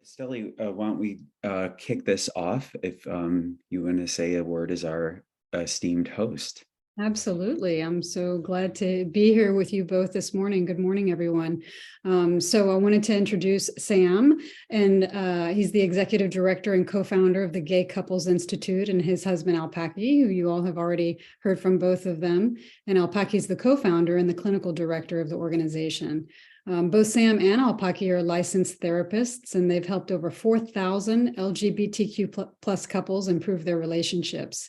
Stelly, why don't we kick this off if you want to say a word as our esteemed host. Absolutely. I'm so glad to be here with you both this morning. Good morning, everyone. So I wanted to introduce Sam, and he's the executive director and co-founder of the Gay Couples Institute, and his husband, Alapaki, who you all have already heard from both of them. And Alapaki is the co-founder and the clinical director of the organization. Both Sam and Alapaki are licensed therapists, and they've helped over 4,000 LGBTQ plus couples improve their relationships.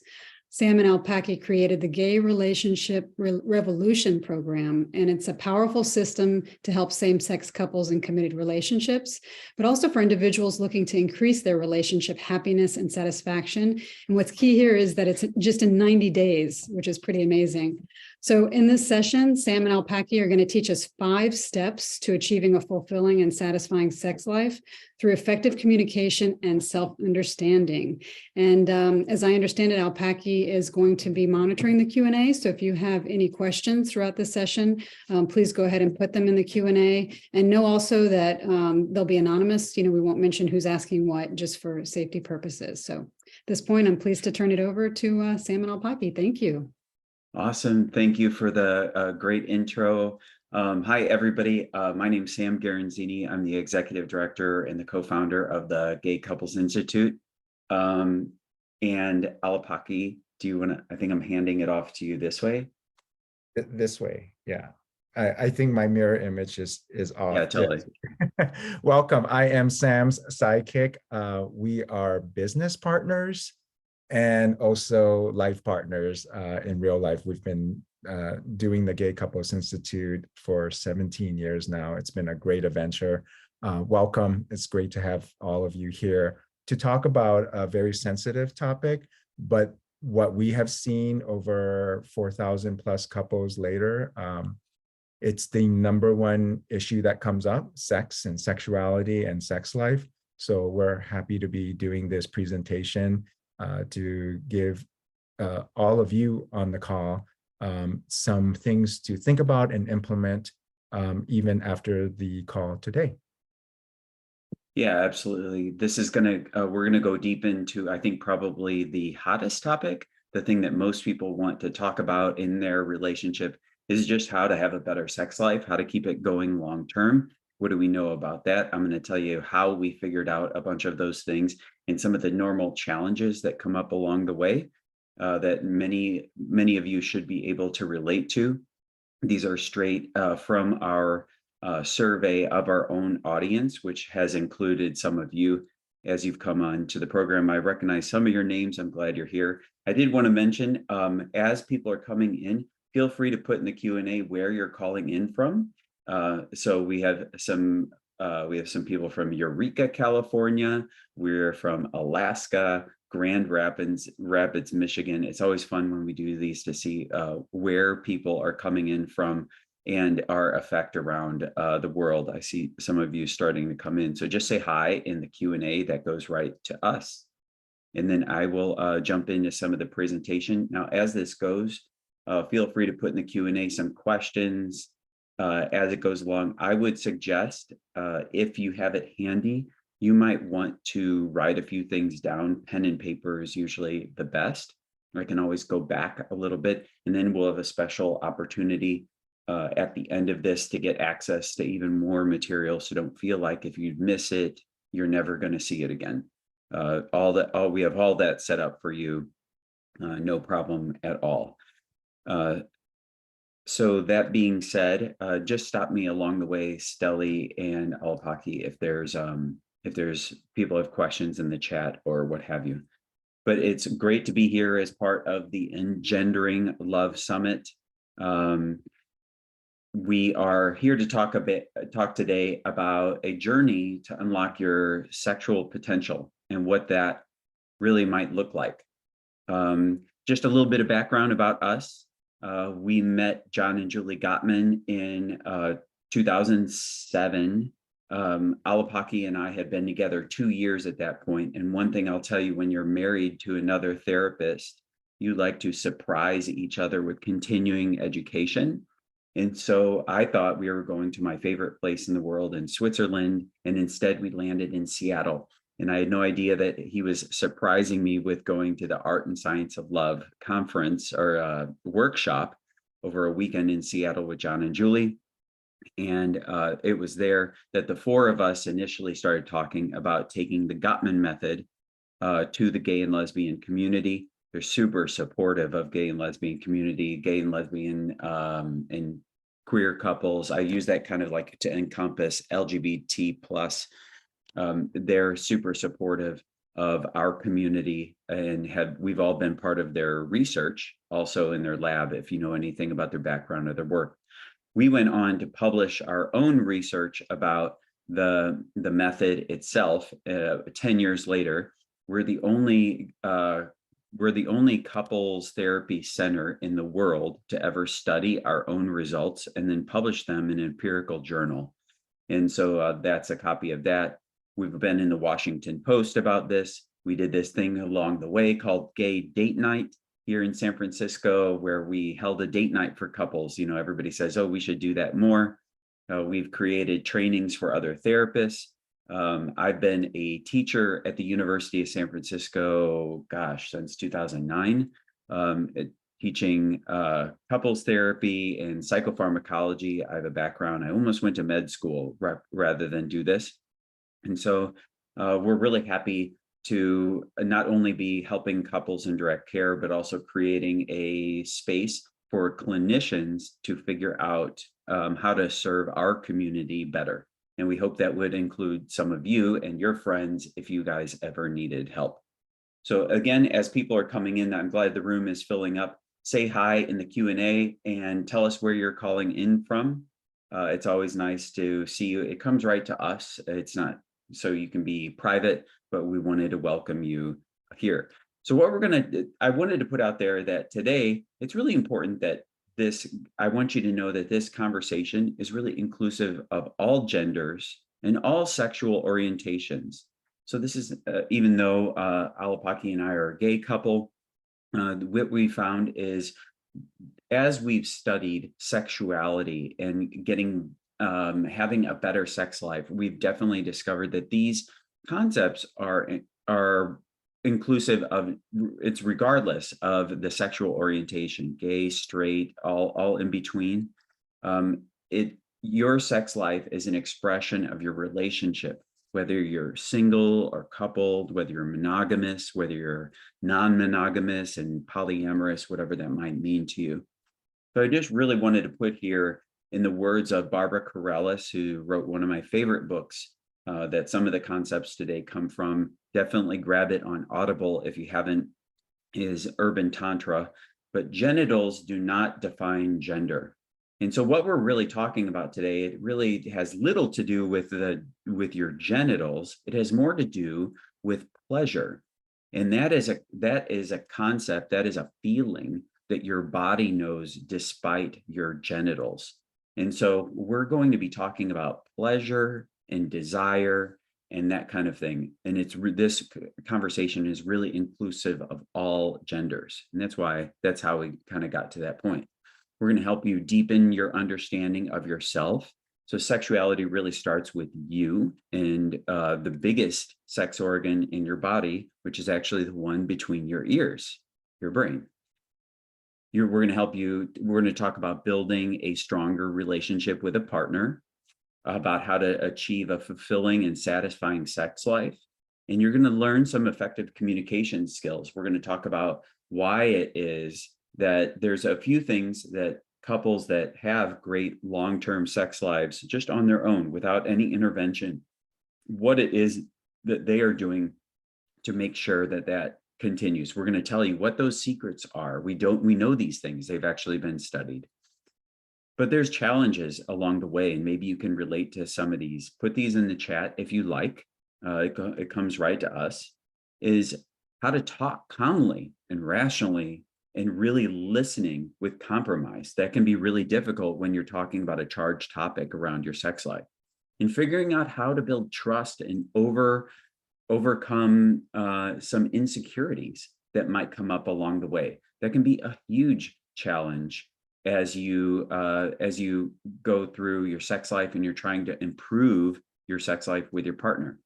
Sam and Alapaki created the Gay Relationship Revolution program, and it's a powerful system to help same-sex couples in committed relationships, but also for individuals looking to increase their relationship happiness and satisfaction. And what's key here is that it's just in 90 days, which is pretty amazing. So in this session, Sam and Alapaki are going to teach us 5 steps to achieving a fulfilling and satisfying sex life through effective communication and self-understanding. And as I understand it, Alapaki is going to be monitoring the Q&A. So if you have any questions throughout the session, please go ahead and put them in the Q&A. And know also that they'll be anonymous. We won't mention who's asking what, just for safety purposes. So at this point, I'm pleased to turn it over to Sam and Alapaki. Thank you. Awesome. Thank you for the great intro. Hi, everybody. My name is Sam Garanzini. I'm the executive director and the co-founder of the Gay Couples Institute. And Alapaki, do you want to, I think I'm handing it off to you this way. This way, yeah. I think my mirror image is off. Yeah, totally. Yes. Welcome. I am Sam's sidekick. We are business partners and also life partners in real life. We've been doing the Gay Couples Institute for 17 years now. It's been a great adventure. Welcome. It's great to have all of you here to talk about a very sensitive topic, but what we have seen over 4,000 plus couples later, it's the #1 issue that comes up: sex and sexuality and sex life. So we're happy to be doing this presentation to give all of you on the call some things to think about and implement even after the call today. Yeah, absolutely. This is we're gonna go deep into, I think, probably the hottest topic. The thing that most people want to talk about in their relationship is just how to have a better sex life, how to keep it going long term. What do we know about that? I'm going to tell you how we figured out a bunch of those things and some of the normal challenges that come up along the way that many of you should be able to relate to. These are straight from our survey of our own audience, which has included some of you as you've come on to the program. I recognize some of your names. I'm glad you're here. I did want to mention, as people are coming in, feel free to put in the Q&A where you're calling in from. So we have some people from Eureka, California. We're from Alaska, Grand Rapids, Michigan. It's always fun when we do these to see where people are coming in from and our effect around the world. I see some of you starting to come in. So just say hi in the Q&A. That goes right to us. And then I will jump into some of the presentation. Now, as this goes, feel free to put in the Q&A some questions as it goes along. I would suggest if you have it handy, you might want to write a few things down. Pen and paper is usually the best. I can always go back a little bit, and then we'll have a special opportunity at the end of this to get access to even more material. So don't feel like if you miss it, you're never going to see it again. We have all that set up for you, no problem at all. So that being said, just stop me along the way, Stelly and Alapaki, if there's people have questions in the chat or what have you. But it's great to be here as part of the Engendering Love Summit. We are here to talk today about a journey to unlock your sexual potential and what that really might look like. Just a little bit of background about us. We met John and Julie Gottman in 2007. Alapaki and I had been together 2 years at that point. And one thing I'll tell you, when you're married to another therapist, you like to surprise each other with continuing education. And so I thought we were going to my favorite place in the world in Switzerland, and instead we landed in Seattle. And I had no idea that he was surprising me with going to the Art and Science of Love conference or workshop over a weekend in Seattle with John and Julie. And it was there that the four of us initially started talking about taking the Gottman method to the gay and lesbian community. They're super supportive of gay and lesbian community, gay and lesbian and queer couples. I use that kind of like to encompass LGBT plus. They're super supportive of our community, and we've all been part of their research also in their lab, if you know anything about their background or their work. We went on to publish our own research about the method itself 10 years later. We're the only couples therapy center in the world to ever study our own results and then publish them in an empirical journal. And so that's a copy of that. We've been in the Washington Post about this. We did this thing along the way called Gay Date Night here in San Francisco, where we held a date night for couples. You know, everybody says, oh, we should do that more. We've created trainings for other therapists. I've been a teacher at the University of San Francisco, since 2009, teaching couples therapy and psychopharmacology. I have a background. I almost went to med school rather than do this. And so we're really happy to not only be helping couples in direct care, but also creating a space for clinicians to figure out how to serve our community better. And we hope that would include some of you and your friends if you guys ever needed help. So again, as people are coming in, I'm glad the room is filling up. Say hi in the Q&A and tell us where you're calling in from. It's always nice to see you. It comes right to us. It's not so you can be private, but we wanted to welcome you here. So what I wanted to put out there that today, it's really important that I want you to know that this conversation is really inclusive of all genders and all sexual orientations. So this is, even though Alapaki and I are a gay couple, what we found is as we've studied sexuality and having a better sex life, we've definitely discovered that these concepts are inclusive of, it's regardless of the sexual orientation, gay, straight, all in between. Your sex life is an expression of your relationship, whether you're single or coupled, whether you're monogamous, whether you're non-monogamous and polyamorous, whatever that might mean to you. So I just really wanted to put here, in the words of Barbara Carrellis, who wrote one of my favorite books, that some of the concepts today come from. Definitely grab it on Audible if you haven't, is Urban Tantra. But genitals do not define gender. And so what we're really talking about today, it really has little to do with your genitals. It has more to do with pleasure. And that is a concept, that is a feeling that your body knows despite your genitals. And so we're going to be talking about pleasure and desire and that kind of thing. And this conversation is really inclusive of all genders. And that's how we kind of got to that point. We're going to help you deepen your understanding of yourself. So sexuality really starts with you and the biggest sex organ in your body, which is actually the one between your ears, your brain. We're going to help you. We're going to talk about building a stronger relationship with a partner, about how to achieve a fulfilling and satisfying sex life. And you're going to learn some effective communication skills. We're going to talk about why it is that there's a few things that couples that have great long-term sex lives just on their own without any intervention, what it is that they are doing to make sure that continues. We're going to tell you what those secrets are. We know these things. They've actually been studied. But there's challenges along the way, and maybe you can relate to some of these. Put these in the chat if you like. It comes right to us, is how to talk calmly and rationally and really listening with compromise. That can be really difficult when you're talking about a charged topic around your sex life. And figuring out how to build trust and overcome some insecurities that might come up along the way. That can be a huge challenge as you go through your sex life and you're trying to improve your sex life with your partner.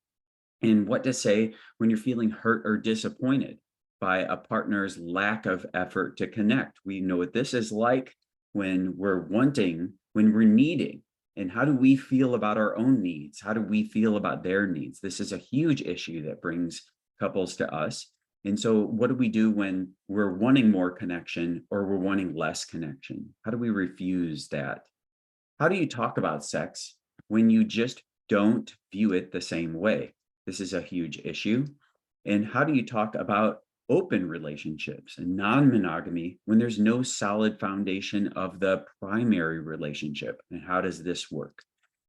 And what to say when you're feeling hurt or disappointed by a partner's lack of effort to connect. We know what this is like when we're wanting, when we're needing. And how do we feel about our own needs? How do we feel about their needs? This is a huge issue that brings couples to us. And so what do we do when we're wanting more connection or we're wanting less connection? How do we refuse that? How do you talk about sex when you just don't view it the same way? This is a huge issue. And how do you talk about open relationships and non-monogamy when there's no solid foundation of the primary relationship? And how does this work?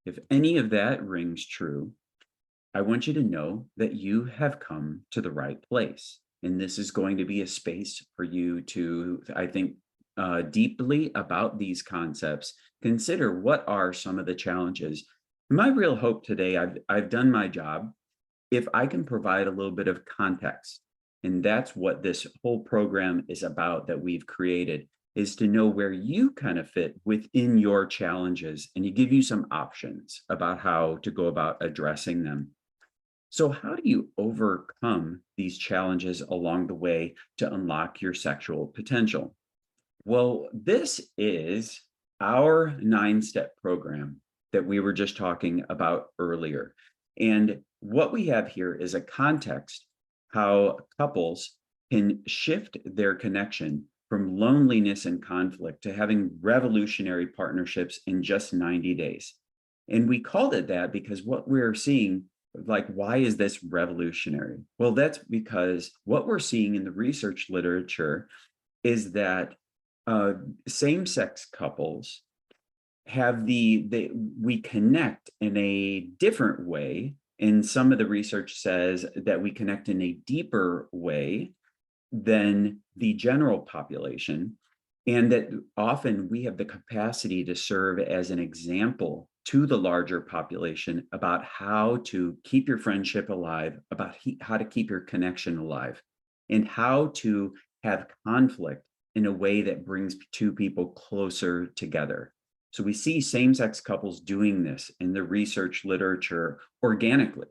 If any of that rings true, I want you to know that you have come to the right place. And this is going to be a space for you to, I think, deeply about these concepts, consider what are some of the challenges. My real hope today, I've done my job. If I can provide a little bit of context, and that's what this whole program is about that we've created, is to know where you kind of fit within your challenges, and to give you some options about how to go about addressing them. So how do you overcome these challenges along the way to unlock your sexual potential? Well, this is our 9-step program that we were just talking about earlier. And what we have here is a context how couples can shift their connection from loneliness and conflict to having revolutionary partnerships in just 90 days. And we called it that because what we're seeing, like, why is this revolutionary? Well, that's because what we're seeing in the research literature is that same-sex couples have we connect in a different way. And some of the research says that we connect in a deeper way than the general population, and that often we have the capacity to serve as an example to the larger population about how to keep your friendship alive, about how to keep your connection alive, and how to have conflict in a way that brings two people closer together. So we see same-sex couples doing this in the research literature organically.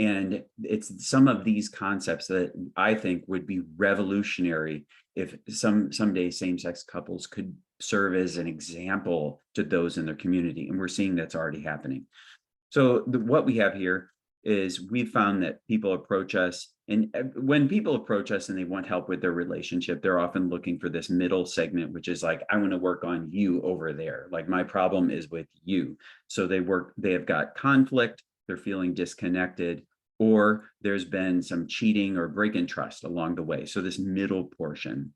And it's some of these concepts that I think would be revolutionary if someday same-sex couples could serve as an example to those in their community. And we're seeing that's already happening. So what we have here is we found that people approach us, and when people approach us and they want help with their relationship, they're often looking for this middle segment, which is like, I want to work on you over there. Like, my problem is with you. So they have got conflict, they're feeling disconnected, or there's been some cheating or break in trust along the way. So this middle portion.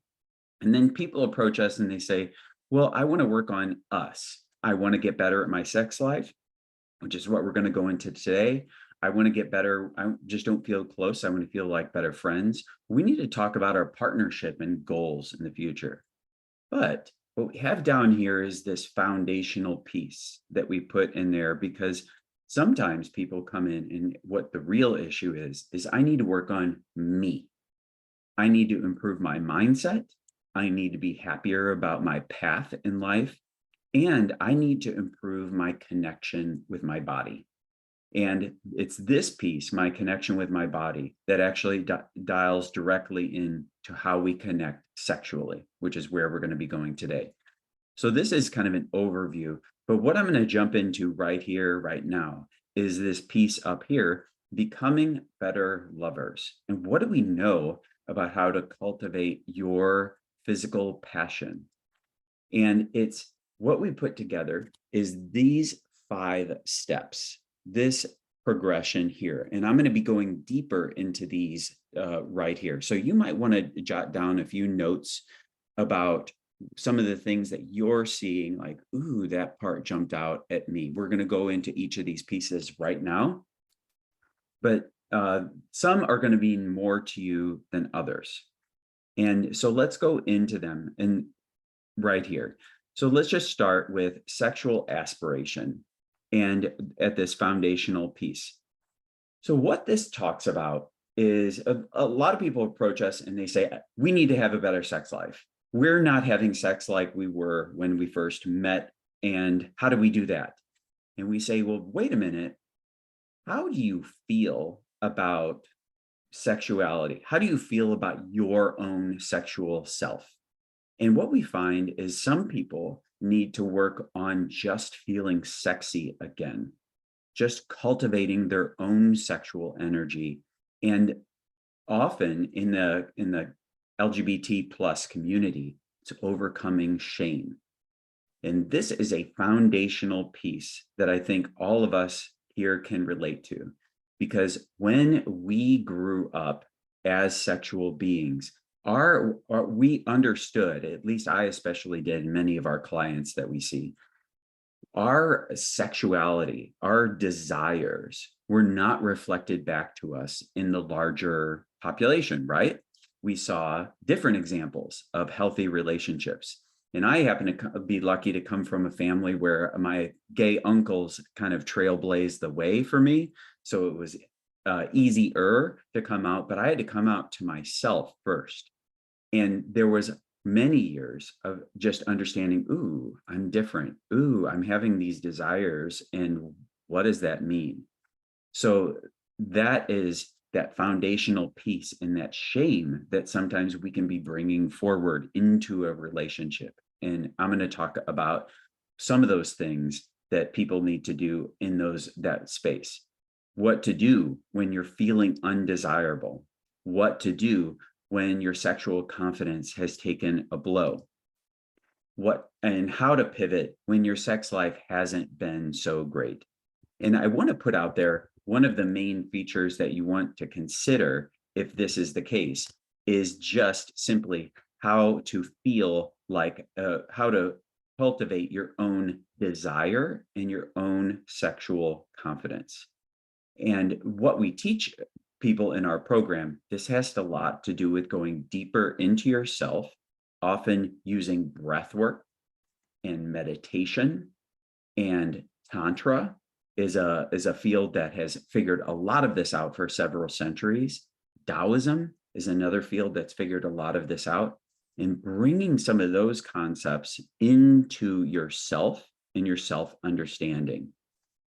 And then people approach us and they say, well, I want to work on us. I want to get better at my sex life, which is what we're going to go into today. I want to get better. I just don't feel close. I want to feel like better friends. We need to talk about our partnership and goals in the future. But what we have down here is this foundational piece that we put in there, because sometimes people come in and what the real issue is I need to work on me. I need to improve my mindset. I need to be happier about my path in life. And I need to improve my connection with my body. And it's this piece, my connection with my body, that actually dials directly into how we connect sexually, which is where we're going to be going today. So this is kind of an overview, but what I'm going to jump into right here, right now, is this piece up here, becoming better lovers. And what do we know about how to cultivate your physical passion? And it's what we put together is these 5 steps, this progression here. And I'm going to be going deeper into these right here. So you might want to jot down a few notes about some of the things that you're seeing, like, ooh, that part jumped out at me. We're going to go into each of these pieces right now, but some are going to mean more to you than others. And so let's go into them and right here. So let's just start with sexual aspiration and at this foundational piece. So what this talks about is a lot of people approach us and they say, we need to have a better sex life. we're not having sex like we were when we first met. And how do we do that? And we say, well, wait a minute. How do you feel about sexuality? How do you feel about your own sexual self? And what we find is some people need to work on just feeling sexy again, just cultivating their own sexual energy. And often in the LGBT plus community, it's overcoming shame. And this is a foundational piece that I think all of us here can relate to, because when we grew up as sexual beings, we understood, at least I especially did, and many of our clients that we see, our sexuality, our desires were not reflected back to us in the larger population, right? We saw different examples of healthy relationships. And I happen to be lucky to come from a family where my gay uncles kind of trailblazed the way for me. So it was easier to come out, but I had to come out to myself first. And there was many years of just understanding, ooh, I'm different. Ooh, I'm having these desires. And what does that mean? So that is that foundational piece and that shame that sometimes we can be bringing forward into a relationship. And I'm going to talk about some of those things that people need to do in that space. What to do when you're feeling undesirable, what to do when your sexual confidence has taken a blow, what and how to pivot when your sex life hasn't been so great. And I want to put out there, one of the main features that you want to consider if this is the case is just simply how to feel like, how to cultivate your own desire and your own sexual confidence. And what we teach people in our program, this has a lot to do with going deeper into yourself, often using breath work and meditation. And Tantra is a field that has figured a lot of this out for several centuries. Taoism is another field that's figured a lot of this out. And bringing some of those concepts into yourself and your self-understanding.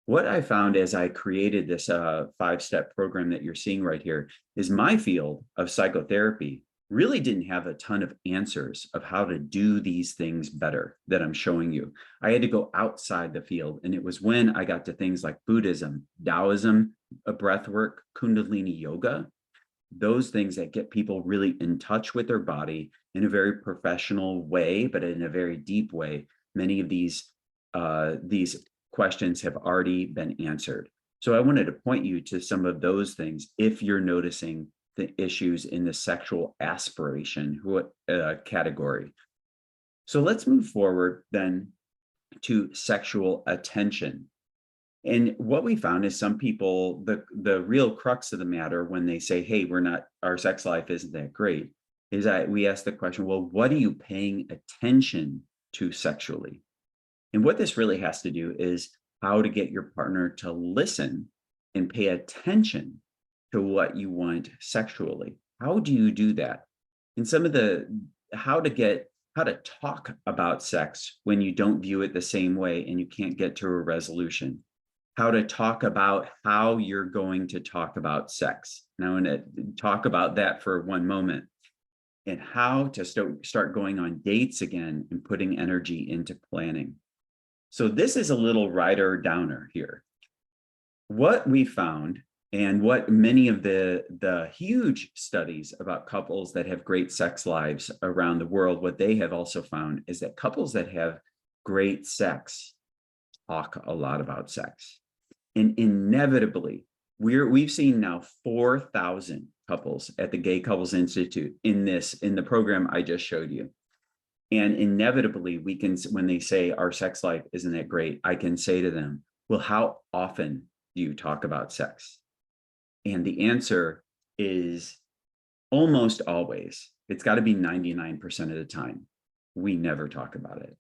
What I found as I created this 5-step program that you're seeing right here is my field of psychotherapy really didn't have a ton of answers of how to do these things better that I'm showing you. I had to go outside the field. And it was when I got to things like Buddhism, Taoism, breathwork, Kundalini yoga, those things that get people really in touch with their body in a very professional way, but in a very deep way. Many of these questions have already been answered. So I wanted to point you to some of those things if you're noticing the issues in the sexual aspiration category. So let's move forward then to sexual attention. And what we found is some people, the real crux of the matter when they say, hey, our sex life isn't that great, is that we ask the question, well, what are you paying attention to sexually? And what this really has to do is how to get your partner to listen and pay attention to what you want sexually. How do you do that? And some of how to talk about sex when you don't view it the same way and you can't get to a resolution. How to talk about how you're going to talk about sex. Now, I'm going to talk about that for one moment. And how to start going on dates again and putting energy into planning. So this is a little rider downer here. What we found, and what many of the huge studies about couples that have great sex lives around the world, what they have also found is that couples that have great sex talk a lot about sex. And inevitably, we've seen now 4,000 couples at the Gay Couples Institute in the program I just showed you. And inevitably, when they say our sex life isn't that great, I can say to them, well, how often do you talk about sex? And the answer is almost always, it's got to be 99% of the time, we never talk about it.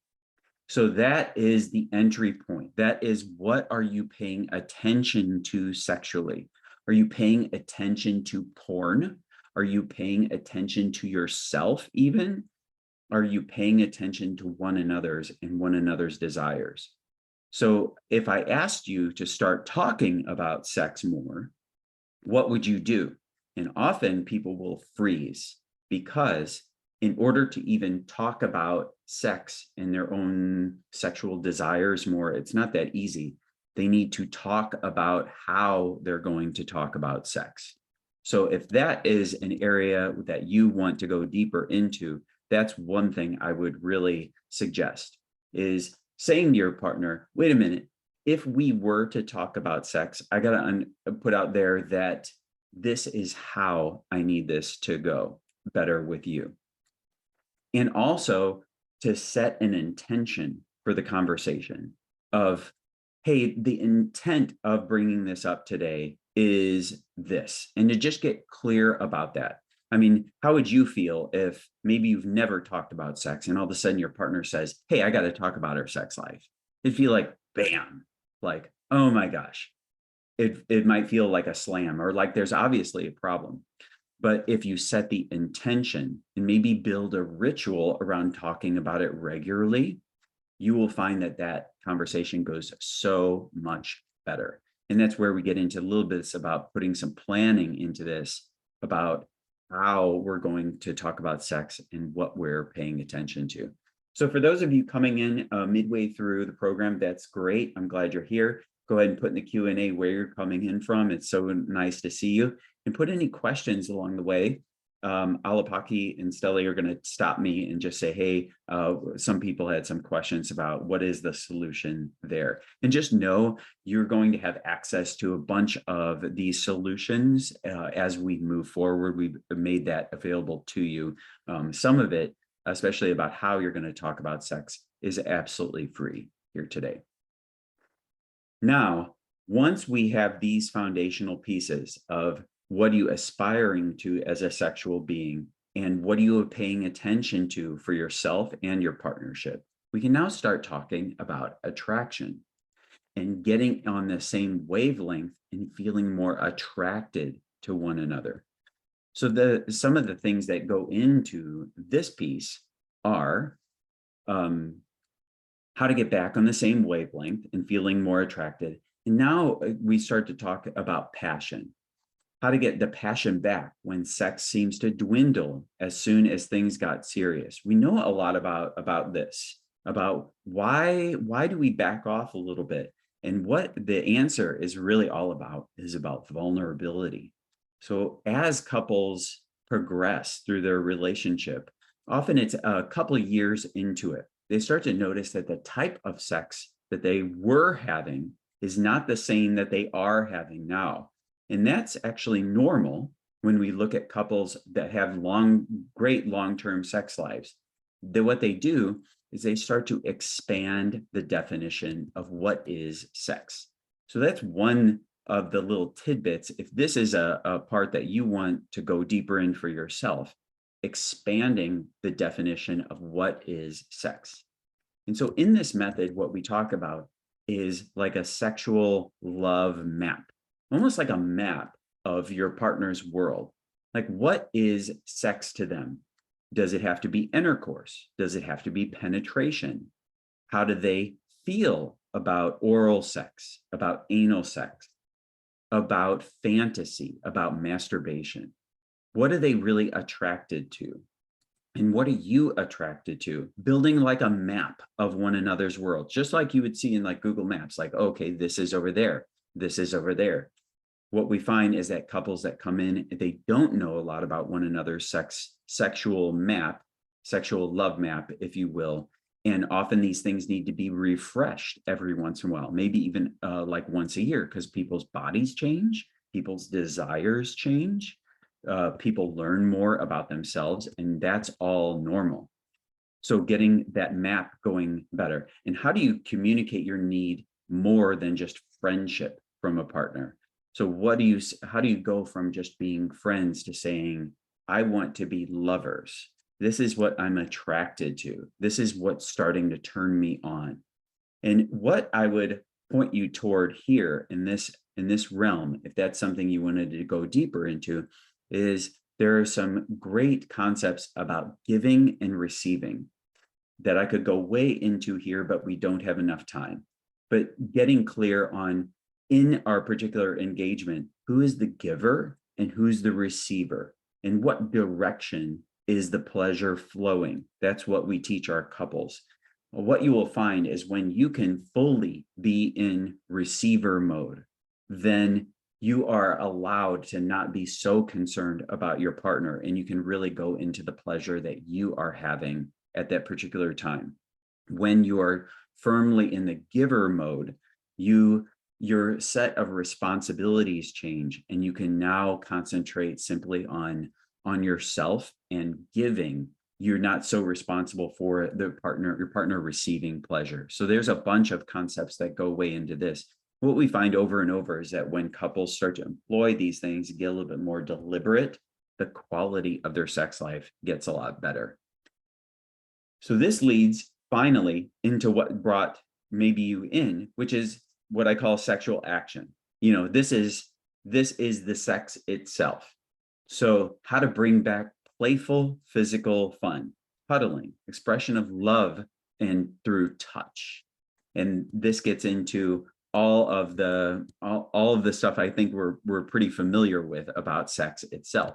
So that is the entry point. That is, what are you paying attention to sexually? Are you paying attention to porn? Are you paying attention to yourself even? are you paying attention to one another's and one another's desires? So if I asked you to start talking about sex more, what would you do? And often people will freeze, because in order to even talk about sex and their own sexual desires more, it's not that easy. They need to talk about how they're going to talk about sex. So if that is an area that you want to go deeper into, that's one thing I would really suggest, is saying to your partner, wait a minute, if we were to talk about sex, I got to put out there that this is how I need this to go better with you. And also to set an intention for the conversation of, hey, the intent of bringing this up today is this, and to just get clear about that. I mean, how would you feel if maybe you've never talked about sex and all of a sudden your partner says, hey, I got to talk about our sex life? It'd feel like, bam, like, oh my gosh. It might feel like a slam, or like there's obviously a problem. But if you set the intention and maybe build a ritual around talking about it regularly, you will find that that conversation goes so much better. And that's where we get into a little bit about putting some planning into this, about how we're going to talk about sex and what we're paying attention to. So for those of you coming in midway through the program, that's great. I'm glad you're here. Go ahead and put in the Q&A where you're coming in from. It's so nice to see you. And put any questions along the way. Alapaki and Stella are going to stop me and just say, hey, some people had some questions about what is the solution there. And just know you're going to have access to a bunch of these solutions as we move forward. We've made that available to you. Some of it, especially about how you're going to talk about sex, is absolutely free here today. Now, once we have these foundational pieces of what are you aspiring to as a sexual being, and what are you paying attention to for yourself and your partnership, we can now start talking about attraction and getting on the same wavelength and feeling more attracted to one another. So some of the things that go into this piece are how to get back on the same wavelength and feeling more attracted. And now we start to talk about passion. How to get the passion back when sex seems to dwindle as soon as things got serious. We know a lot about this, about why do we back off a little bit? And what the answer is really all about is about vulnerability. So as couples progress through their relationship, often it's a couple of years into it, they start to notice that the type of sex that they were having is not the same that they are having now. And that's actually normal when we look at couples that have great long-term sex lives. What they do is they start to expand the definition of what is sex. So that's one of the little tidbits. If this is a part that you want to go deeper in for yourself, expanding the definition of what is sex. And so in this method, what we talk about is like a sexual love map, almost like a map of your partner's world. Like, what is sex to them? Does it have to be intercourse? Does it have to be penetration? How do they feel about oral sex, about anal sex, about fantasy, about masturbation? What are they really attracted to? And what are you attracted to? Building like a map of one another's world, just like you would see in like Google Maps, like, okay, this is over there. This is over there. What we find is that couples that come in, they don't know a lot about one another's sexual map, sexual love map, if you will. And often these things need to be refreshed every once in a while, maybe even like once a year, because people's bodies change, people's desires change. People learn more about themselves, and that's all normal. So getting that map going better. And how do you communicate your need more than just friendship from a partner? So how do you go from just being friends to saying, I want to be lovers? This is what I'm attracted to. This is what's starting to turn me on. And what I would point you toward here in this realm, if that's something you wanted to go deeper into, is there are some great concepts about giving and receiving that I could go way into here, but we don't have enough time. But getting clear on, in our particular engagement, who is the giver and who's the receiver, and what direction is the pleasure flowing? That's what we teach our couples. What you will find is when you can fully be in receiver mode, then you are allowed to not be so concerned about your partner, and you can really go into the pleasure that you are having at that particular time. When you are firmly in the giver mode, your set of responsibilities change, and you can now concentrate simply on yourself and giving. You're not so responsible for your partner receiving pleasure. So there's a bunch of concepts that go way into this. What we find over and over is that when couples start to employ these things, get a little bit more deliberate, the quality of their sex life gets a lot better. So this leads finally into what brought maybe you in, which is what I call sexual action. This is the sex itself. So how to bring back playful physical fun, cuddling, expression of love, and through touch. And this gets into all of the stuff I think we're pretty familiar with about sex itself.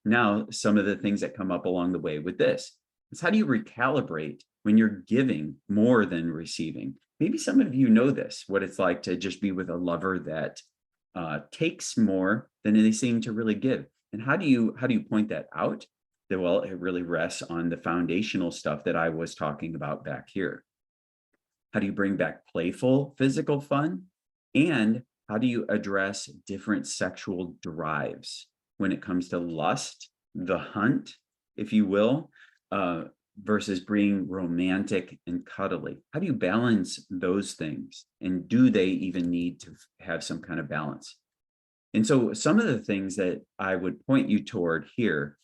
Now, some of the things that come up along the way with this is, how do you recalibrate when you're giving more than receiving? Maybe some of you know this, what it's like to just be with a lover that takes more than they seem to really give. And how do you point that out? Well, it really rests on the foundational stuff that I was talking about back here. How do you bring back playful physical fun? And how do you address different sexual drives when it comes to lust, the hunt, if you will, versus being romantic and cuddly? How do you balance those things? And do they even need to have some kind of balance? And so some of the things that I would point you toward here,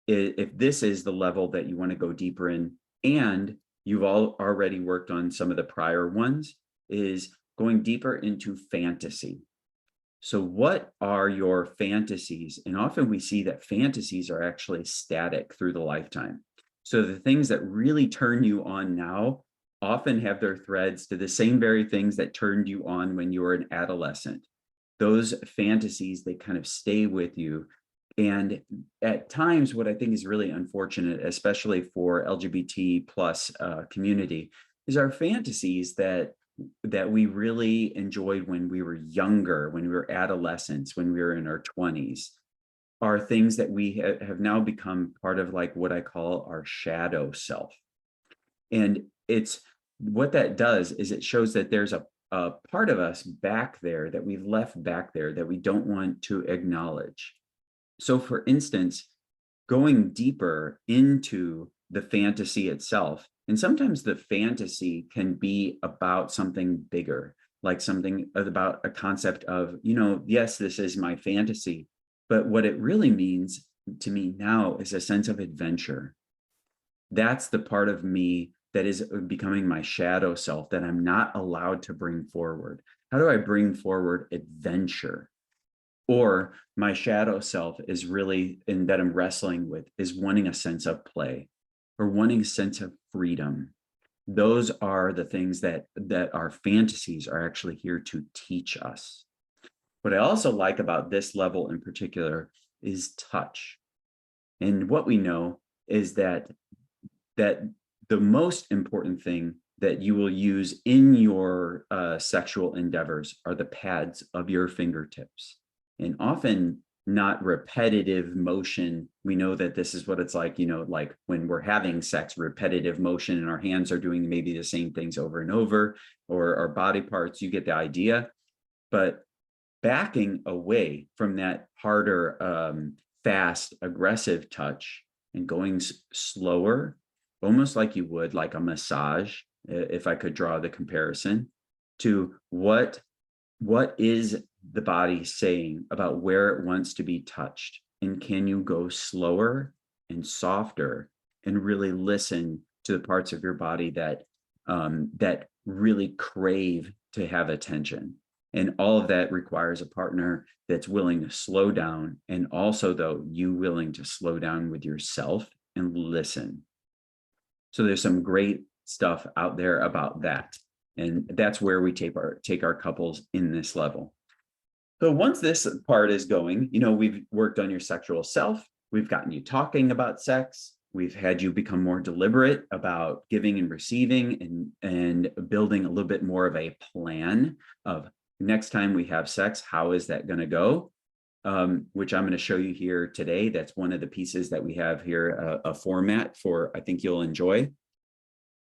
if this is the level that you want to go deeper in, and you've all already worked on some of the prior ones, is going deeper into fantasy. So what are your fantasies? And often we see that fantasies are actually static through the lifetime. So the things that really turn you on now often have their threads to the same very things that turned you on when you were an adolescent. Those fantasies, they kind of stay with you. And at times, what I think is really unfortunate, especially for LGBT plus community, is our fantasies that we really enjoyed when we were younger, when we were adolescents, when we were in our 20s, are things that we have now become part of, like what I call our shadow self. And it's what that does is it shows that there's a part of us back there that we've left back there that we don't want to acknowledge. So for instance, going deeper into the fantasy itself, and sometimes the fantasy can be about something bigger, like something about a concept of, yes, this is my fantasy, but what it really means to me now is a sense of adventure. That's the part of me that is becoming my shadow self that I'm not allowed to bring forward. How do I bring forward adventure? Or my shadow self is really, and that I'm wrestling with, is wanting a sense of play or wanting a sense of freedom. Those are the things that our fantasies are actually here to teach us. What I also like about this level in particular is touch. And what we know is that the most important thing that you will use in your sexual endeavors are the pads of your fingertips. And often not repetitive motion. We know that this is what it's like, like when we're having sex, repetitive motion and our hands are doing maybe the same things over and over, or our body parts, you get the idea. But backing away from that harder, fast, aggressive touch and going slower, almost like you would like a massage, if I could draw the comparison, to what is the body saying about where it wants to be touched, and can you go slower and softer and really listen to the parts of your body that really crave to have attention. And all of that requires a partner that's willing to slow down, and also, though, you willing to slow down with yourself and listen. So there's some great stuff out there about that. And that's where we take our couples in this level. So once this part is going, we've worked on your sexual self. We've gotten you talking about sex. We've had you become more deliberate about giving and receiving, and building a little bit more of a plan of next time we have sex, how is that going to go? Which I'm going to show you here today. That's one of the pieces that we have here, a format for, I think you'll enjoy,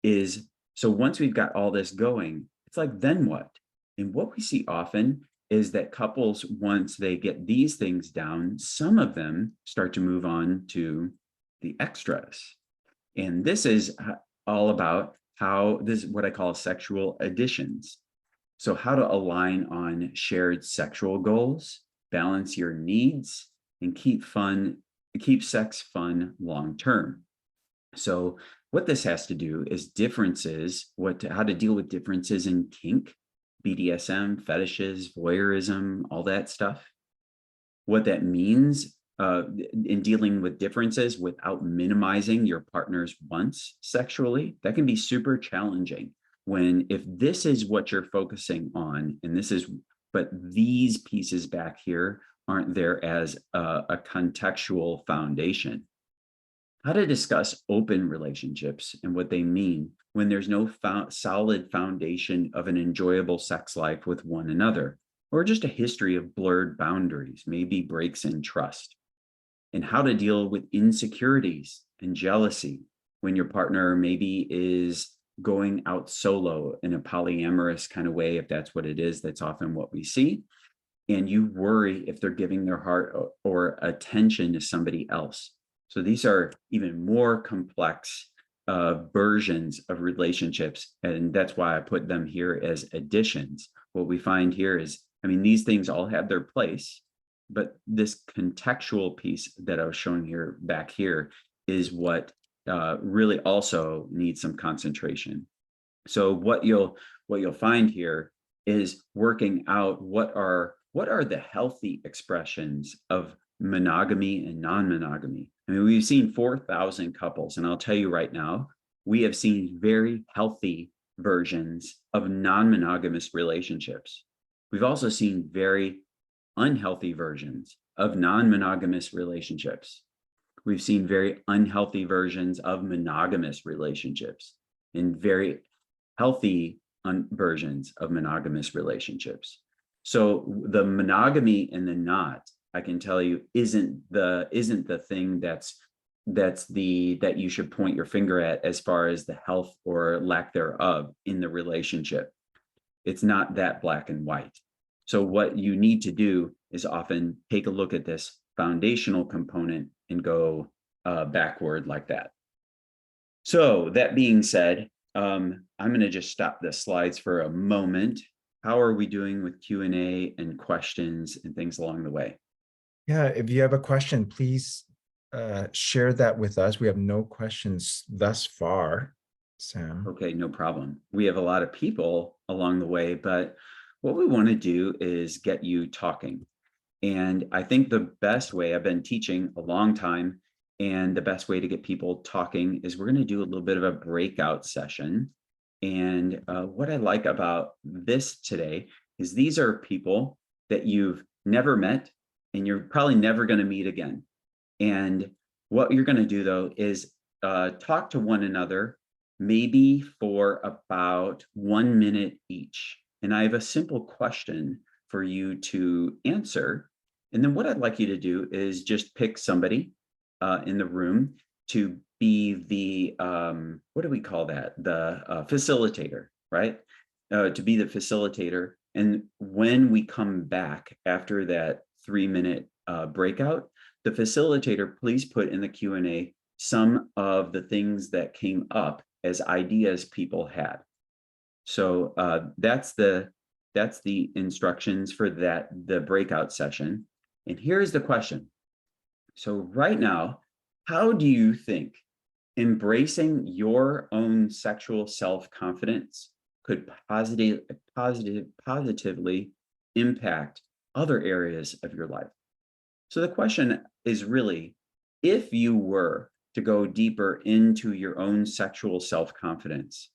is so once we've got all this going, it's like, then what? And what we see often is that couples, once they get these things down, some of them start to move on to the extras. And this is all about how this is what I call sexual additions. So how to align on shared sexual goals, balance your needs, and keep sex fun long-term. So what this has to do is differences, how to deal with differences in kink, BDSM, fetishes, voyeurism, all that stuff. What that means in dealing with differences without minimizing your partner's wants sexually, that can be super challenging. If this is what you're focusing on, but these pieces back here aren't there as a contextual foundation. How to discuss open relationships and what they mean when there's no solid foundation of an enjoyable sex life with one another, or just a history of blurred boundaries, maybe breaks in trust. And how to deal with insecurities and jealousy when your partner maybe is going out solo in a polyamorous kind of way, if that's what it is. That's often what we see. And you worry if they're giving their heart or attention to somebody else. So these are even more complex versions of relationships. And that's why I put them here as additions. What we find here is, these things all have their place, but this contextual piece that I was showing here back here is what really also needs some concentration. So what you'll find here is working out what are the healthy expressions of monogamy and non-monogamy. We've seen 4,000 couples, and I'll tell you right now, we have seen very healthy versions of non-monogamous relationships. We've also seen very unhealthy versions of non-monogamous relationships. We've seen very unhealthy versions of monogamous relationships, and very healthy versions of monogamous relationships. So the monogamy and the not, I can tell you, isn't the thing that you should point your finger at as far as the health or lack thereof in the relationship. It's not that black and white. So what you need to do is often take a look at this foundational component and go backward like that. So that being said, I'm going to just stop the slides for a moment. How are we doing with Q&A and questions and things along the way? Yeah, if you have a question, please share that with us. We have no questions thus far, Sam. Okay, no problem. We have a lot of people along the way, but what we want to do is get you talking. And I think the best way, I've been teaching a long time, and the best way to get people talking is we're going to do a little bit of a breakout session. And what I like about this today is these are people that you've never met, and you're probably never going to meet again. And what you're going to do, though, is talk to one another, maybe for about 1 minute each. And I have a simple question for you to answer. And then what I'd like you to do is just pick somebody in the room to be the, what do we call that? The facilitator, right? To be the facilitator. And when we come back after that 3-minute breakout, the facilitator, please put in the Q&A some of the things that came up as ideas people had. So that's the instructions for the breakout session. And here's the question. So right now, how do you think embracing your own sexual self-confidence could positively impact other areas of your life. So the question is really, if you were to go deeper into your own sexual self-confidence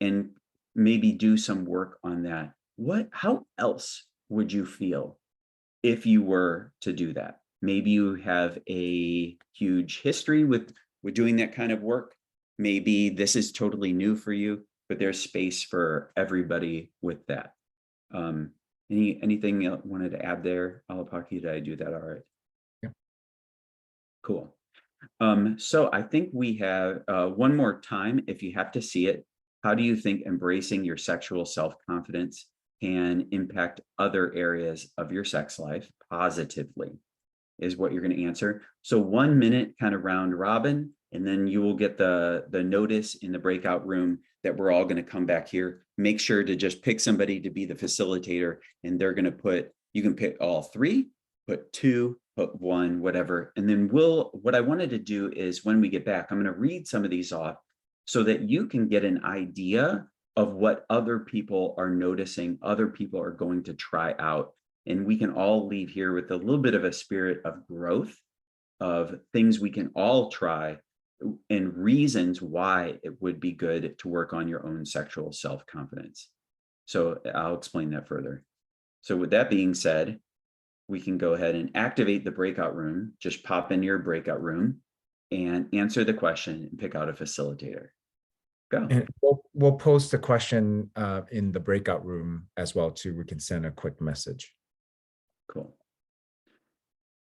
and maybe do some work on that, how else would you feel if you were to do that? Maybe you have a huge history with doing that kind of work. Maybe this is totally new for you, but there's space for everybody with that. Anything you wanted to add there, Alapaki? Did I do that all right? Yeah. Cool. So I think we have one more time. If you have to see it, how do you think embracing your sexual self-confidence can impact other areas of your sex life positively, is what you're going to answer. So 1 minute kind of round robin, and then you will get the notice in the breakout room that we're all going to come back here. Make sure to just pick somebody to be the facilitator, and they're going to you can pick all three, put two, put one, whatever. And then what I wanted to do is when we get back, I'm going to read some of these off so that you can get an idea of what other people are noticing, other people are going to try out. And we can all leave here with a little bit of a spirit of growth, of things we can all try, and reasons why it would be good to work on your own sexual self-confidence. So I'll explain that further. So with that being said, we can go ahead and activate the breakout room. Just pop in your breakout room and answer the question and pick out a facilitator. Go. And we'll post the question in the breakout room as well too. We can send a quick message. Cool.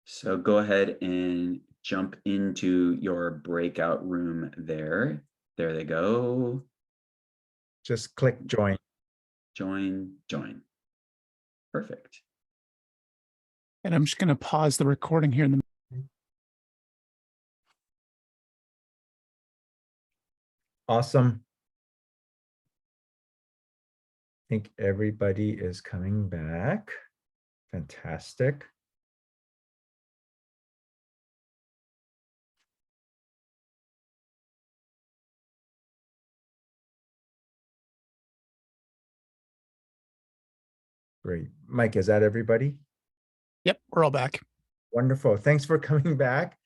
So go ahead and jump into your breakout room there. There they go. Just click join. Join. Perfect. And I'm just going to pause the recording here in the Awesome. I think everybody is coming back. Fantastic. Great. Mike, is that everybody? Yep, we're all back. Wonderful. Thanks for coming back.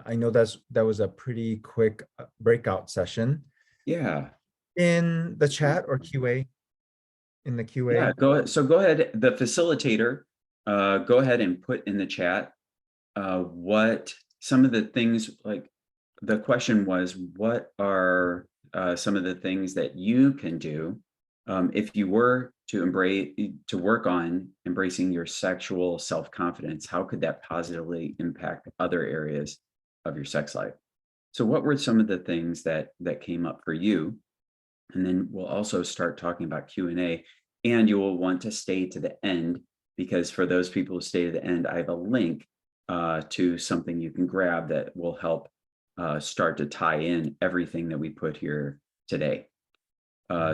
I know that was a pretty quick breakout session. Yeah. In the chat or QA? In the QA? Yeah, go ahead. So go ahead, the facilitator, go ahead and put in the chat what some of the things, like the question was, what are some of the things that you can do if you were to work on embracing your sexual self-confidence? How could that positively impact other areas of your sex life? So what were some of the things that came up for you? And then we'll also start talking about Q&A, and you will want to stay to the end, because for those people who stay to the end, I have a link to something you can grab that will help start to tie in everything that we put here today.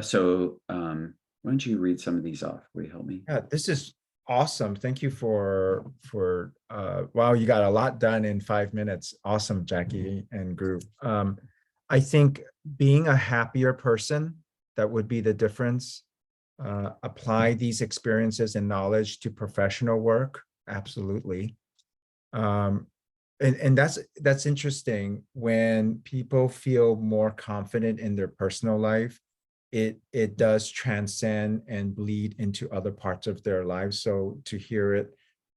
So why don't you read some of these off? Will you help me? Yeah, this is awesome. Thank you for wow, you got a lot done in 5 minutes. Awesome, Jackie and group. I think being a happier person, that would be the difference. Apply these experiences and knowledge to professional work. Absolutely. And that's interesting. When people feel more confident in their personal life, it does transcend and bleed into other parts of their lives. So to hear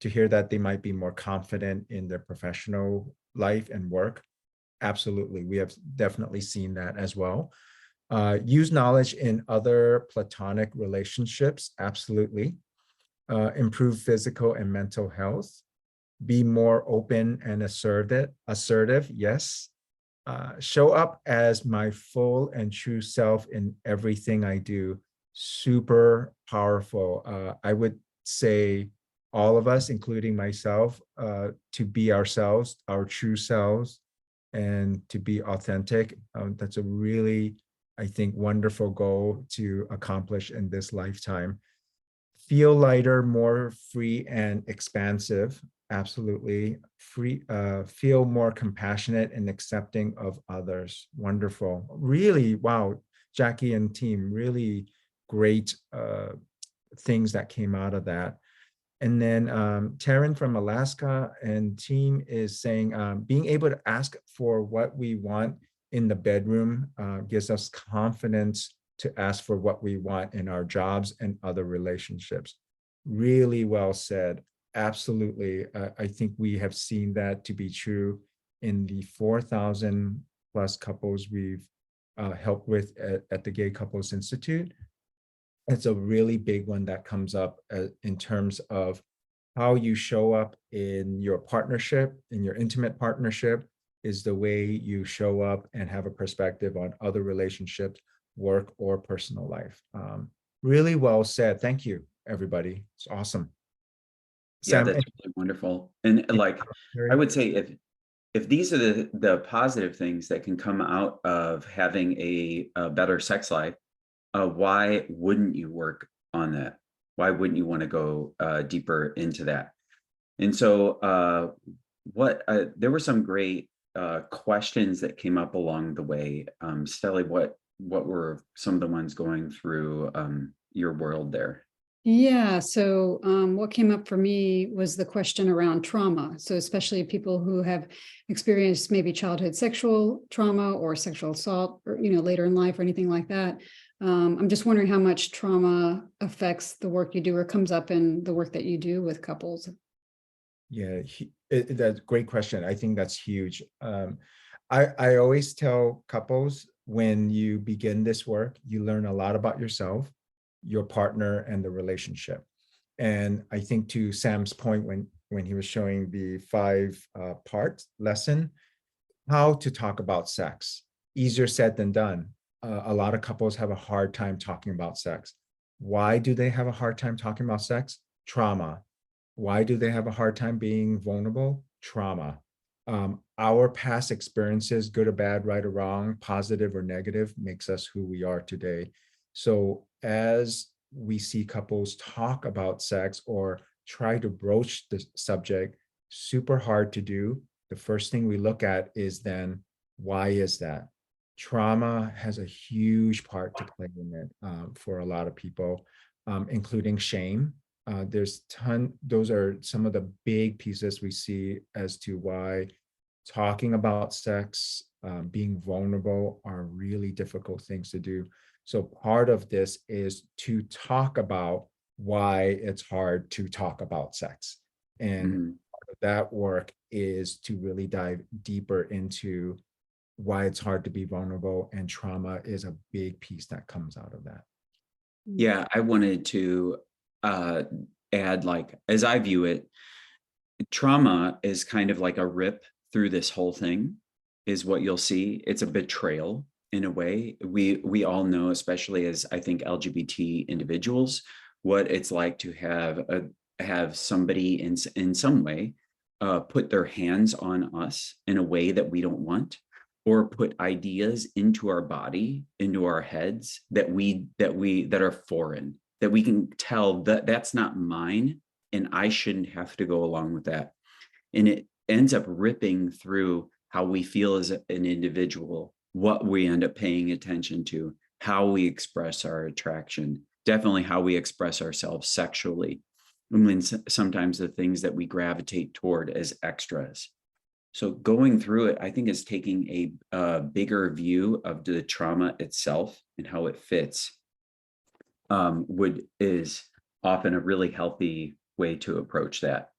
that they might be more confident in their professional life and work, absolutely. We have definitely seen that as well. Use knowledge in other platonic relationships, absolutely. Improve physical and mental health. Be more open and assertive, yes. Show up as my full and true self in everything I do. Super powerful. I would say all of us, including myself, to be ourselves, our true selves, and to be authentic. That's a really, I think, wonderful goal to accomplish in this lifetime. Feel lighter, more free and expansive. Absolutely. Feel more compassionate and accepting of others. Wonderful. Really, wow, Jackie and team, really great things that came out of that. And then Taryn from Alaska and team is saying, being able to ask for what we want in the bedroom gives us confidence to ask for what we want in our jobs and other relationships. Really well said. Absolutely. I think we have seen that to be true in the 4,000 plus couples we've helped with at the Gay Couples Institute. It's a really big one that comes up in terms of how you show up in your partnership, in your intimate partnership, is the way you show up and have a perspective on other relationships, work, or personal life. Really well said. Thank you, everybody. It's awesome. Yeah, Sam, that's really wonderful. And like, I would say if these are the positive things that can come out of having a better sex life, why wouldn't you work on that? Why wouldn't you want to go deeper into that? And so there were some great questions that came up along the way. Stelly, what were some of the ones going through your world there? Yeah, so what came up for me was the question around trauma. So especially people who have experienced maybe childhood sexual trauma or sexual assault, or later in life or anything like that. I'm just wondering how much trauma affects the work you do or comes up in the work that you do with couples. Yeah, that's a great question. I think that's huge. I always tell couples, when you begin this work, you learn a lot about yourself, your partner, and the relationship. And I think, to Sam's point, when he was showing the 5-part lesson, how to talk about sex, easier said than done. A lot of couples have a hard time talking about sex. Why do they have a hard time talking about sex? Trauma. Why do they have a hard time being vulnerable? Trauma. Our past experiences, good or bad, right or wrong, positive or negative, makes us who we are today. So as we see couples talk about sex or try to broach the subject, super hard to do. The first thing we look at is then, why is that? Trauma has a huge part to play in it for a lot of people, including shame. Those are some of the big pieces we see as to why talking about sex, being vulnerable, are really difficult things to do. So part of this is to talk about why it's hard to talk about sex. And part of that work is to really dive deeper into why it's hard to be vulnerable, and trauma is a big piece that comes out of that. Yeah, I wanted to add, like, as I view it, trauma is kind of like a rip through this whole thing, is what you'll see. It's a betrayal in a way. We all know, especially as I think LGBT individuals, what it's like to have somebody in some way put their hands on us in a way that we don't want, or put ideas into our body, into our heads that are foreign, that we can tell that that's not mine and I shouldn't have to go along with that. And it ends up ripping through how we feel as an individual, what we end up paying attention to, how we express our attraction, definitely how we express ourselves sexually. And then sometimes the things that we gravitate toward as extras. So going through it, I think, is taking a bigger view of the trauma itself and how it fits, is often a really healthy way to approach that.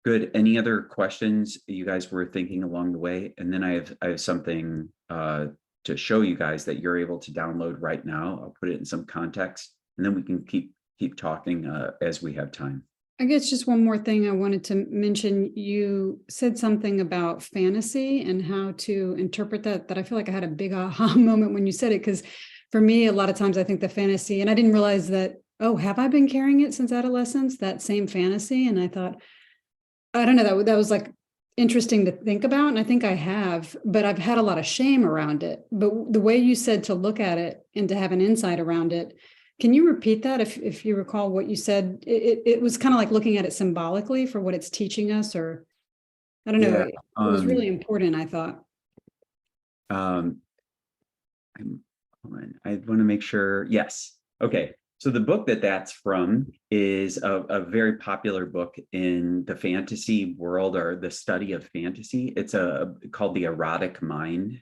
Good. Any other questions you guys were thinking along the way? And then I have something to show you guys that you're able to download right now. I'll put it in some context, and then we can keep talking as we have time. I guess just one more thing I wanted to mention. You said something about fantasy and how to interpret that I feel like I had a big aha moment when you said it, because for me, a lot of times I think the fantasy, and I didn't realize that, oh, have I been carrying it since adolescence, that same fantasy? And I thought, I don't know, that was like interesting to think about. And I think I have, but I've had a lot of shame around it. But the way you said to look at it and to have an insight around it, can you repeat that if you recall what you said? It was kind of like looking at it symbolically for what it's teaching us, or I don't know. Yeah, It was really important, I thought. Hold on. I want to make sure. Yes. Okay. So the book that's from is a very popular book in the fantasy world, or the study of fantasy. It's called The Erotic Mind,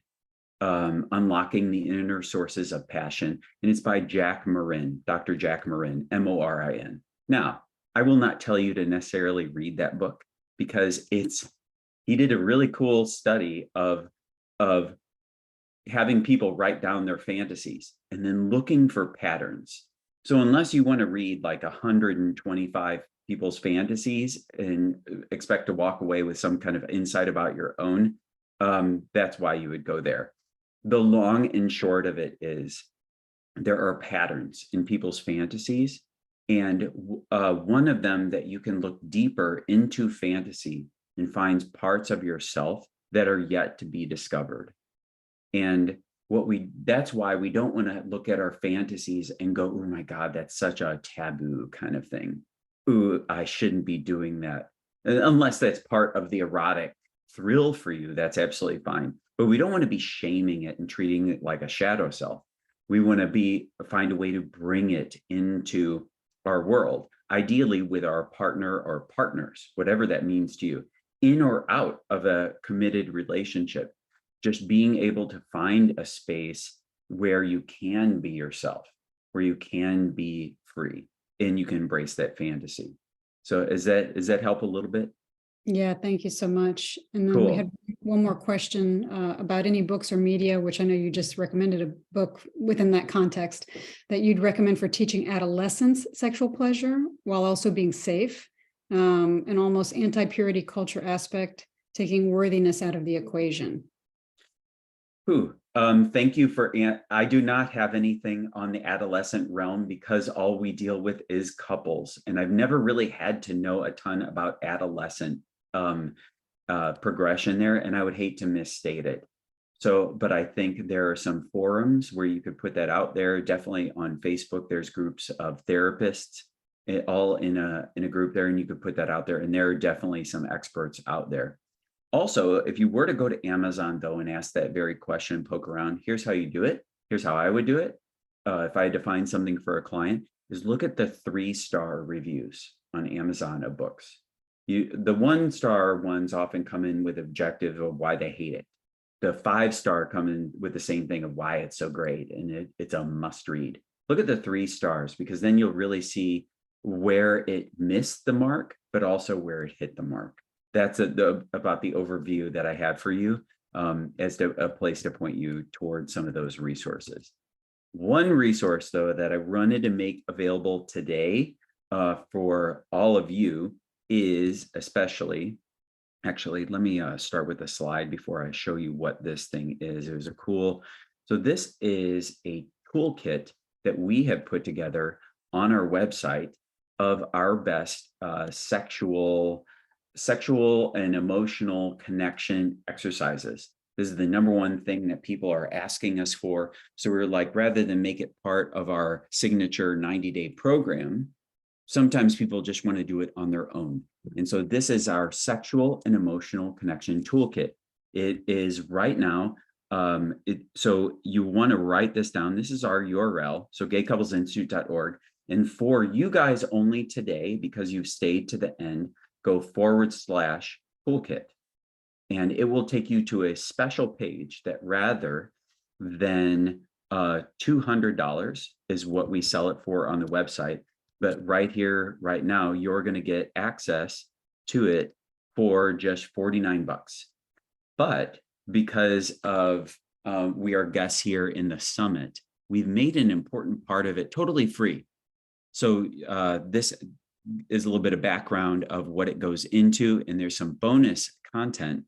Unlocking the Inner Sources of Passion. And it's by Jack Morin, Dr. Jack Morin, Morin. Now, I will not tell you to necessarily read that book, because he did a really cool study of having people write down their fantasies and then looking for patterns. So unless you want to read like 125 people's fantasies and expect to walk away with some kind of insight about your own, that's why you would go there. The long and short of it is there are patterns in people's fantasies. And one of them that you can look deeper into fantasy and find parts of yourself that are yet to be discovered. And that's why we don't want to look at our fantasies and go, oh my God, that's such a taboo kind of thing. Ooh, I shouldn't be doing that. Unless that's part of the erotic thrill for you, that's absolutely fine. But we don't want to be shaming it and treating it like a shadow self. We want to find a way to bring it into our world, ideally with our partner or partners, whatever that means to you, in or out of a committed relationship. Just being able to find a space where you can be yourself, where you can be free, and you can embrace that fantasy. So does that help a little bit? Yeah, thank you so much. And then Cool. we had one more question about any books or media, which I know you just recommended a book within that context, that you'd recommend for teaching adolescents sexual pleasure while also being safe, and almost anti-purity culture aspect, taking worthiness out of the equation. Thank you I do not have anything on the adolescent realm, because all we deal with is couples. And I've never really had to know a ton about adolescent progression there, and I would hate to misstate it. So, but I think there are some forums where you could put that out there. Definitely on Facebook, there's groups of therapists all in a group there, and you could put that out there. And there are definitely some experts out there. Also, if you were to go to Amazon, though, and ask that very question, poke around, here's how you do it. Here's how I would do it. If I had to find something for a client, is look at the 3-star reviews on Amazon of books. The 1-star ones often come in with objective of why they hate it. The 5-star come in with the same thing of why it's so great, and it's a must read. Look at the 3 stars, because then you'll really see where it missed the mark, but also where it hit the mark. That's about the overview that I have for you, as a place to point you towards some of those resources. One resource, though, that I wanted to make available today for all of you is actually, let me start with a slide before I show you what this thing is. It was so this is a toolkit that we have put together on our website of our best sexual and emotional connection exercises. This is the #1 thing that people are asking us for. So we're like, rather than make it part of our signature 90-day program, sometimes people just want to do it on their own. And so this is our sexual and emotional connection toolkit. It is right now. So you want to write this down. This is our URL. So gaycouplesinstitute.org. And for you guys only today, because you've stayed to the end, go /toolkit. And it will take you to a special page that, rather than $200 is what we sell it for on the website, but right here, right now, you're going to get access to it for just $49. But because of we are guests here in the summit, we've made an important part of it totally free. So this is a little bit of background of what it goes into, and there's some bonus content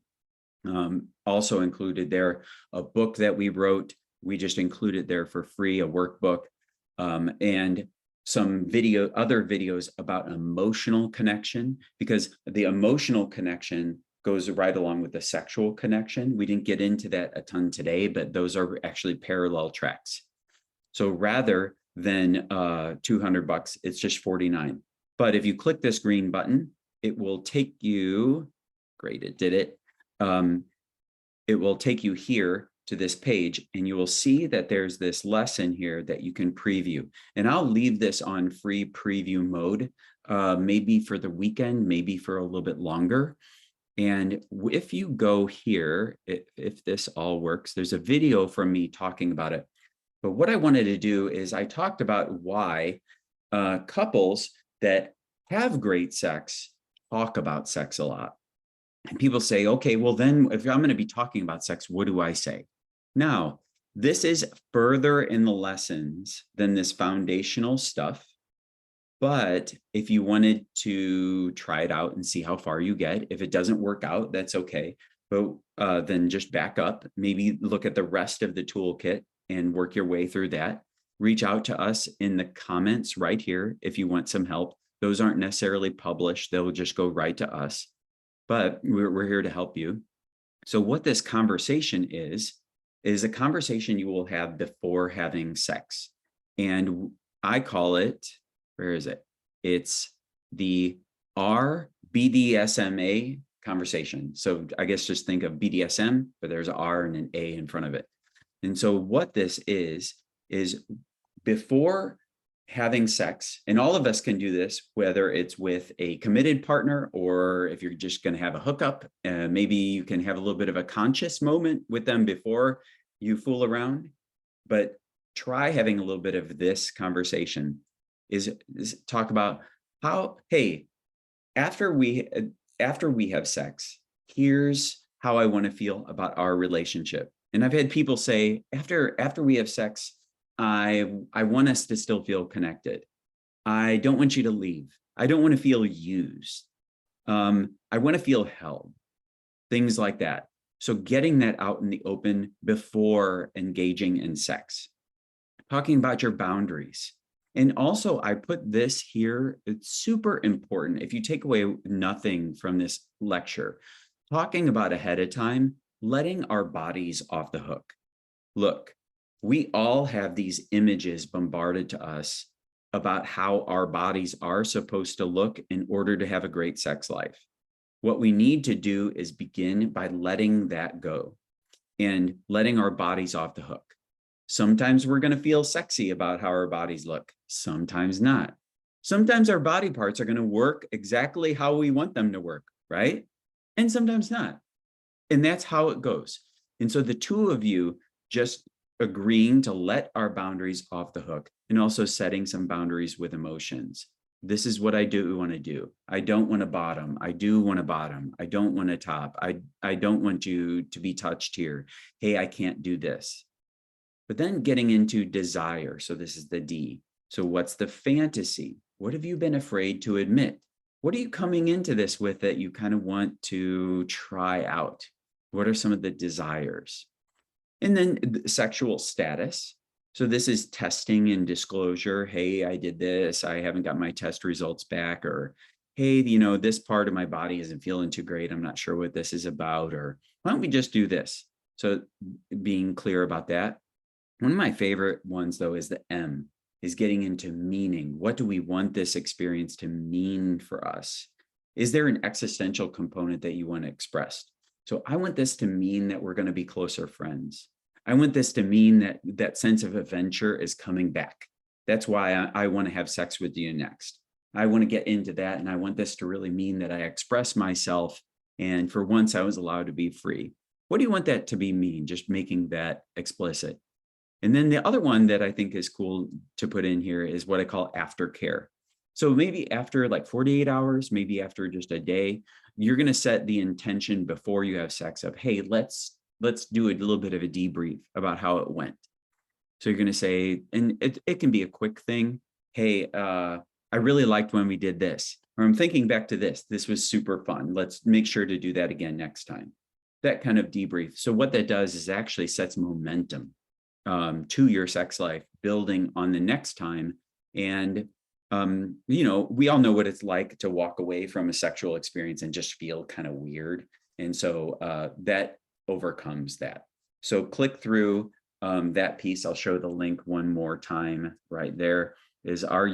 also included there. A book that we wrote, we just included there for free, a workbook, and some other videos about emotional connection, because the emotional connection goes right along with the sexual connection. We didn't get into that a ton today, but those are actually parallel tracks. So rather than $200, it's just $49. But if you click this green button, it will take you, great, it did it. It will take you here to this page, and you will see that there's this lesson here that you can preview. And I'll leave this on free preview mode, maybe for the weekend, maybe for a little bit longer. And if you go here, if this all works, there's a video from me talking about it. But what I wanted to do is I talked about why couples that have great sex talk about sex a lot. And people say, okay, well then if I'm going to be talking about sex, what do I say? Now, this is further in the lessons than this foundational stuff. But if you wanted to try it out and see how far you get, if it doesn't work out, that's okay. But then just back up, maybe look at the rest of the toolkit and work your way through that. Reach out to us in the comments right here if you want some help. Those aren't necessarily published. They'll just go right to us. But we're here to help you. So what this conversation is a conversation you will have before having sex. And I call it, where is it? It's the RBDSMA conversation. So I guess just think of BDSM, but there's an R and an A in front of it. And so what this is before having sex, and all of us can do this, whether it's with a committed partner or if you're just going to have a hookup, maybe you can have a little bit of a conscious moment with them before you fool around. But try having a little bit of this conversation is talk about how, hey, after we have sex, here's how I want to feel about our relationship. And I've had people say, after we have sex, I want us to still feel connected. I don't want you to leave. I don't want to feel used. I want to feel held. Things like that. So getting that out in the open before engaging in sex. Talking about your boundaries. And also, I put this here, it's super important. If you take away nothing from this lecture, talking about ahead of time, letting our bodies off the hook. Look, we all have these images bombarded to us about how our bodies are supposed to look in order to have a great sex life. What we need to do is begin by letting that go and letting our bodies off the hook. Sometimes we're going to feel sexy about how our bodies look, sometimes not. Sometimes our body parts are going to work exactly how we want them to work, right? And sometimes not. And that's how it goes. And so the two of you just agreeing to let our boundaries off the hook and also setting some boundaries with emotions. This is what I do want to do. I don't want to bottom. I do want to bottom. I don't want to top. I don't want you to be touched here. Hey, I can't do this. But then getting into desire. So this is the D. So what's the fantasy? What have you been afraid to admit? What are you coming into this with that you kind of want to try out? What are some of the desires? And then the sexual status. So this is testing and disclosure. Hey, I did this. I haven't got my test results back. Or, hey, this part of my body isn't feeling too great. I'm not sure what this is about. Or why don't we just do this? So being clear about that. One of my favorite ones, though, is the M, is getting into meaning. What do we want this experience to mean for us? Is there an existential component that you want expressed? So I want this to mean that we're going to be closer friends. I want this to mean that that sense of adventure is coming back. That's why I want to have sex with you next. I want to get into that. And I want this to really mean that I express myself. And for once, I was allowed to be free. What do you want that to be mean? Just making that explicit. And then the other one that I think is cool to put in here is what I call aftercare. So maybe after like 48 hours, maybe after just a day, you're going to set the intention before you have sex of, hey, let's do a little bit of a debrief about how it went. So you're going to say, and it can be a quick thing. Hey, I really liked when we did this, or I'm thinking back to this. This was super fun. Let's make sure to do that again next time. That kind of debrief. So what that does is actually sets momentum to your sex life, building on the next time. And, we all know what it's like to walk away from a sexual experience and just feel kind of weird. And so that overcomes that. So click through that piece. I'll show the link one more time. Right there is our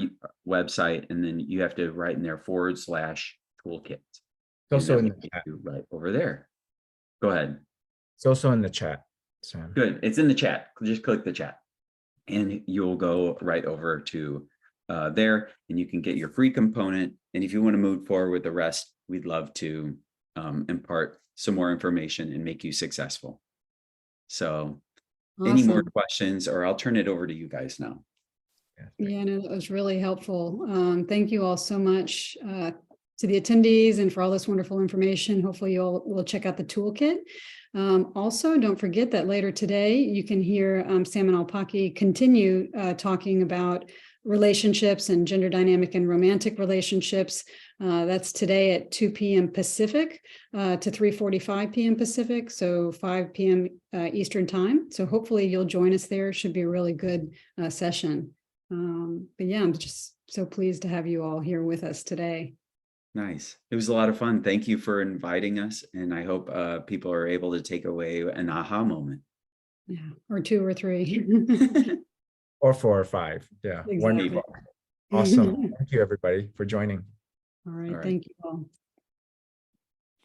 website. And then you have to write in there /toolkit. It's also in the chat. Right over there. Go ahead. It's also in the chat. Sam. Good. It's in the chat. Just click the chat and you'll go right over to there and you can get your free component. And if you want to move forward with the rest, we'd love to impart some more information and make you successful. So any more Awesome. questions, or I'll turn it over to you guys now. Yeah, no, that was really helpful. Thank you all so much to the attendees and for all this wonderful information. Hopefully you'll will check out the toolkit. Also, don't forget that later today, you can hear Sam Alapaki continue talking about relationships and gender dynamic and romantic relationships. That's today at 2 p.m. Pacific to 3:45 p.m. Pacific, so 5 p.m. Eastern time. So hopefully you'll join us there. Should be a really good session. But yeah, I'm just so pleased to have you all here with us today. Nice. It was a lot of fun. Thank you for inviting us. And I hope people are able to take away an aha moment. Yeah, or 2 or 3. Or 4 or 5. Yeah. Exactly. Wonderful. Awesome. Thank you, everybody, for joining. All right. All right. Thank you all.